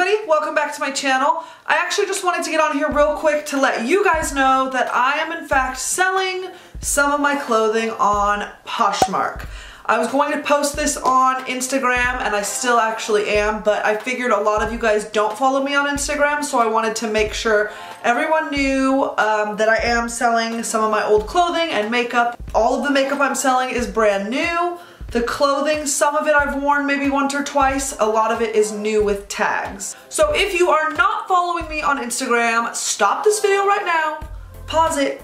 everybody, welcome back to my channel. I actually just wanted to get on here real quick to let you guys know that I am in fact selling some of my clothing on Poshmark. I was going to post this on Instagram and I still actually am, but I figured a lot of you guys don't follow me on Instagram, so I wanted to make sure everyone knew that I am selling some of my old clothing and makeup. All of the makeup I'm selling is brand new. The clothing, some of it I've worn maybe once or twice, a lot of it is new with tags. So if you are not following me on Instagram, stop this video right now, pause it.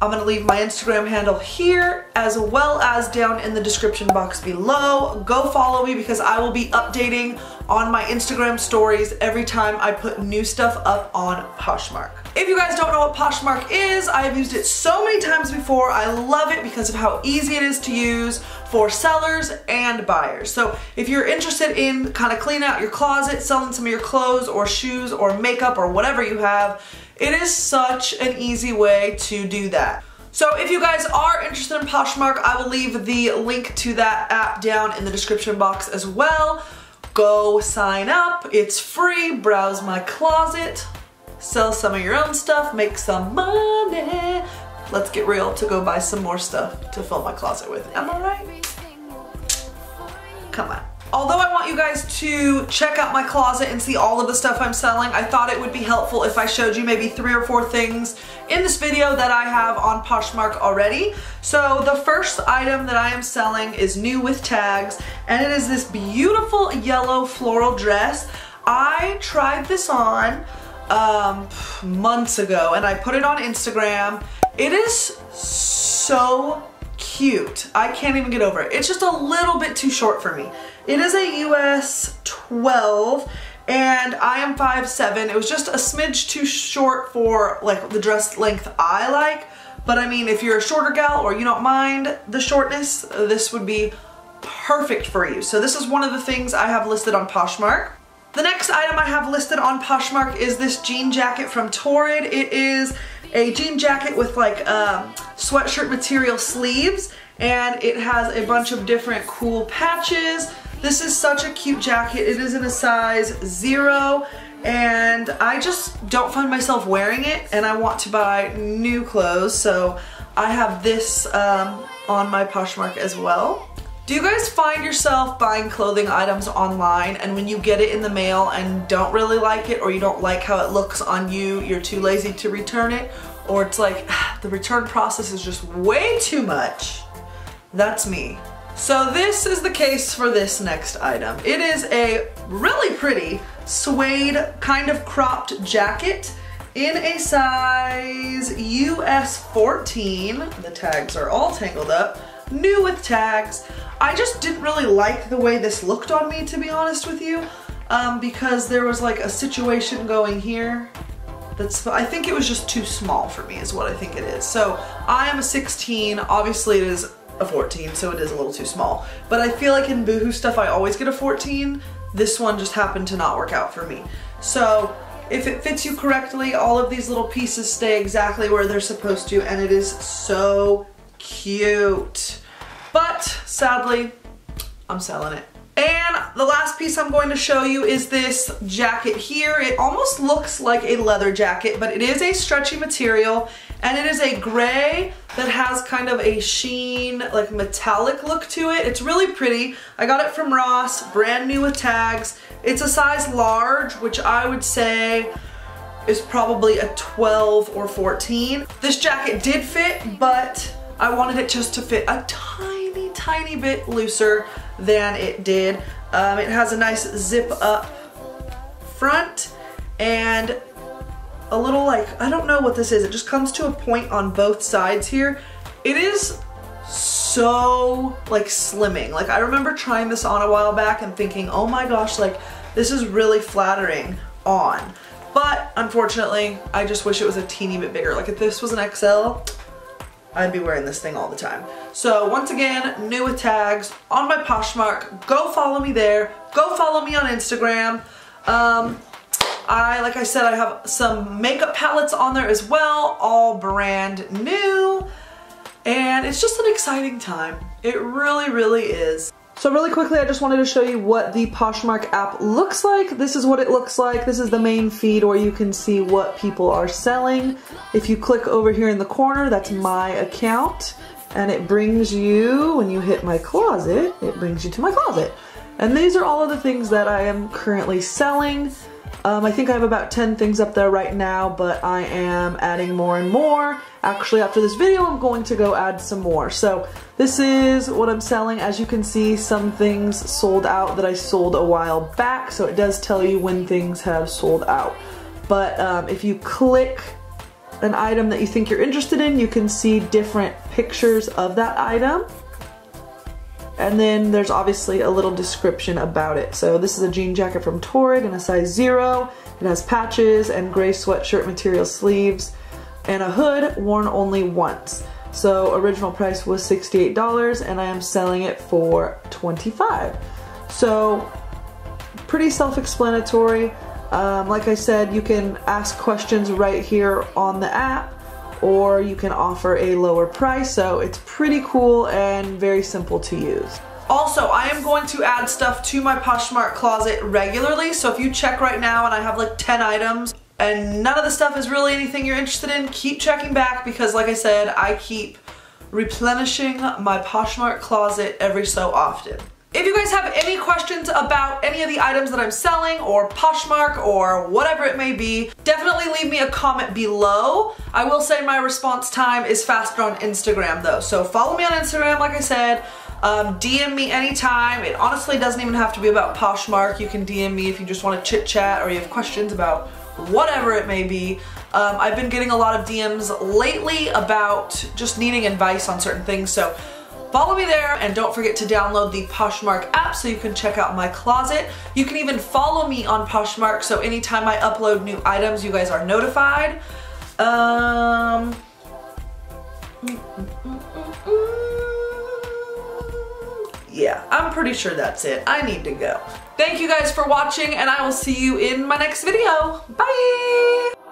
I'm gonna leave my Instagram handle here as well as down in the description box below. Go follow me because I will be updating on my Instagram stories every time I put new stuff up on Poshmark. If you guys don't know what Poshmark is, I have used it so many times before. I love it because of how easy it is to use for sellers and buyers. So if you're interested in kind of cleaning out your closet, selling some of your clothes or shoes or makeup or whatever you have, it is such an easy way to do that. So if you guys are interested in Poshmark, I will leave the link to that app down in the description box as well. Go sign up, it's free, browse my closet, sell some of your own stuff, make some money. Let's get real to go buy some more stuff to fill my closet with. Am I right? Come on. Although I want you guys to check out my closet and see all of the stuff I'm selling, I thought it would be helpful if I showed you maybe 3 or 4 things in this video that I have on Poshmark already. So the first item that I am selling is new with tags, and it is this beautiful yellow floral dress. I tried this on months ago and I put it on Instagram. It is so cute. I can't even get over it. It's just a little bit too short for me. It is a US 12 and I am 5'7". It was just a smidge too short for like the dress length I like, but I mean if you're a shorter gal or you don't mind the shortness, this would be perfect for you. So this is one of the things I have listed on Poshmark. The next item I have listed on Poshmark is this jean jacket from Torrid. It is a jean jacket with like sweatshirt material sleeves, and it has a bunch of different cool patches. This is such a cute jacket. It is in a size 0 and I just don't find myself wearing it and I want to buy new clothes, so I have this on my Poshmark as well. Do you guys find yourself buying clothing items online and when you get it in the mail and don't really like it, or you don't like how it looks on you, you're too lazy to return it, or it's like the return process is just way too much? That's me. So this is the case for this next item. It is a really pretty suede kind of cropped jacket in a size US 14. The tags are all tangled up. New with tags. I just didn't really like the way this looked on me, to be honest with you, because there was like a situation going here that's, I think it was just too small for me is what I think it is. So I am a 16, obviously it is a 14, so it is a little too small, but I feel like in Boohoo stuff I always get a 14. This one just happened to not work out for me. So if it fits you correctly, all of these little pieces stay exactly where they're supposed to, and it is so cute. But sadly, I'm selling it. And the last piece I'm going to show you is this jacket here. It almost looks like a leather jacket, but it is a stretchy material, and it is a gray that has kind of a sheen, like metallic look to it. It's really pretty. I got it from Ross, brand new with tags. It's a size large, which I would say is probably a 12 or 14. This jacket did fit, but I wanted it just to fit a tiny bit looser than it did. It has a nice zip up front and a little like, I don't know what this is. It just comes to a point on both sides here. It is so like slimming. Like I remember trying this on a while back and thinking, oh my gosh, like this is really flattering on. But unfortunately, I just wish it was a teeny bit bigger. Like if this was an XL, I'd be wearing this thing all the time. So once again, new with tags on my Poshmark. Go follow me there. Go follow me on Instagram. Like I said, I have some makeup palettes on there as well, all brand new. And it's just an exciting time. It really, really is. So really quickly, I just wanted to show you what the Poshmark app looks like. This is what it looks like. This is the main feed where you can see what people are selling. If you click over here in the corner, that's my account. And it brings you, when you hit my closet, it brings you to my closet. And these are all of the things that I am currently selling. I think I have about 10 things up there right now, but I am adding more and more. Actually, after this video, I'm going to go add some more. So this is what I'm selling. As you can see, some things sold out that I sold a while back, so it does tell you when things have sold out. But if you click an item that you think you're interested in, you can see different pictures of that item. And then there's obviously a little description about it. So this is a jean jacket from Torrid in a size 0. It has patches and gray sweatshirt material sleeves and a hood worn only once. So original price was $68 and I am selling it for $25. So pretty self-explanatory. Like I said, you can ask questions right here on the app, or you can offer a lower price, so it's pretty cool and very simple to use. Also, I am going to add stuff to my Poshmark closet regularly, so if you check right now and I have like 10 items and none of the stuff is really anything you're interested in, keep checking back because like I said, I keep replenishing my Poshmark closet every so often. If you guys have any questions about any of the items that I'm selling or Poshmark or whatever it may be, definitely leave me a comment below. I will say my response time is faster on Instagram though. So follow me on Instagram, like I said. DM me anytime. It honestly doesn't even have to be about Poshmark. You can DM me if you just want to chit chat or you have questions about whatever it may be. I've been getting a lot of DMs lately about just needing advice on certain things. So follow me there and don't forget to download the Poshmark app so you can check out my closet. You can even follow me on Poshmark so anytime I upload new items you guys are notified. Yeah, I'm pretty sure that's it. I need to go. Thank you guys for watching and I will see you in my next video. Bye!